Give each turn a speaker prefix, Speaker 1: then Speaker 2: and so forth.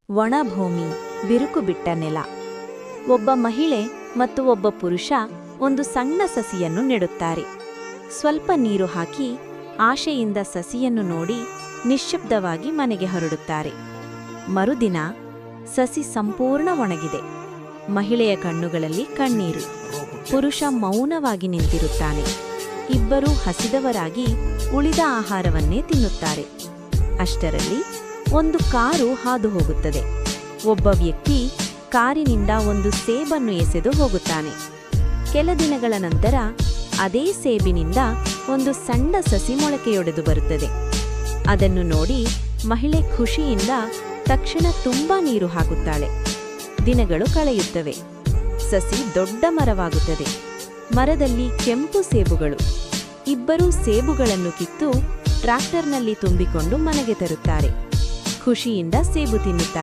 Speaker 1: ಒಣಭೂಮಿ, ಬಿರುಕು ಬಿಟ್ಟ ನೆಲ. ಒಬ್ಬ ಮಹಿಳೆ ಮತ್ತು ಒಬ್ಬ ಪುರುಷ ಒಂದು ಸಣ್ಣ ಸಸಿಯನ್ನು ನೆಡುತ್ತಾರೆ. ಸ್ವಲ್ಪ ನೀರು ಹಾಕಿ ಆಶೆಯಿಂದ ಸಸಿಯನ್ನು ನೋಡಿ ನಿಶ್ಶಬ್ದವಾಗಿ ಮನೆಗೆ ಹೊರಡುತ್ತಾರೆ. ಮರುದಿನ ಸಸಿ ಸಂಪೂರ್ಣ ಒಣಗಿದೆ. ಮಹಿಳೆಯ ಕಣ್ಣುಗಳಲ್ಲಿ ಕಣ್ಣೀರು. ಪುರುಷ ಮೌನವಾಗಿ ನಿಂತಿರುತ್ತಾನೆ. ಇಬ್ಬರೂ ಹಸಿದವರಾಗಿ ಉಳಿದ ಆಹಾರವನ್ನೇ ತಿನ್ನುತ್ತಾರೆ. ಅಷ್ಟರಲ್ಲಿ ಒಂದು ಕಾರು ಹಾದು ಹೋಗುತ್ತದೆ. ಒಬ್ಬ ವ್ಯಕ್ತಿ ಕಾರಿನಿಂದ ಒಂದು ಸೇಬನ್ನು ಎಸೆದು ಹೋಗುತ್ತಾನೆ. ಕೆಲ ದಿನಗಳ ನಂತರ ಅದೇ ಸೇಬಿನಿಂದ ಒಂದು ಸಣ್ಣ ಸಸಿ ಮೊಳಕೆಯೊಡೆದು ಬರುತ್ತದೆ. ಅದನ್ನು ನೋಡಿ ಮಹಿಳೆ ಖುಷಿಯಿಂದ ತಕ್ಷಣ ತುಂಬಾ ನೀರು ಹಾಕುತ್ತಾಳೆ. ದಿನಗಳು ಕಳೆಯುತ್ತವೆ. ಸಸಿ ದೊಡ್ಡ ಮರವಾಗುತ್ತದೆ. ಮರದಲ್ಲಿ ಕೆಂಪು ಸೇಬುಗಳು. ಇಬ್ಬರೂ ಸೇಬುಗಳನ್ನು ಕಿತ್ತು ಟ್ರ್ಯಾಕ್ಟರ್ನಲ್ಲಿ ತುಂಬಿಕೊಂಡು ಮನೆಗೆ ತರುತ್ತಾರೆ. ಖುಷಿಯಿಂದ ಸೇಬು ತಿನ್ನುತ್ತಾರೆ.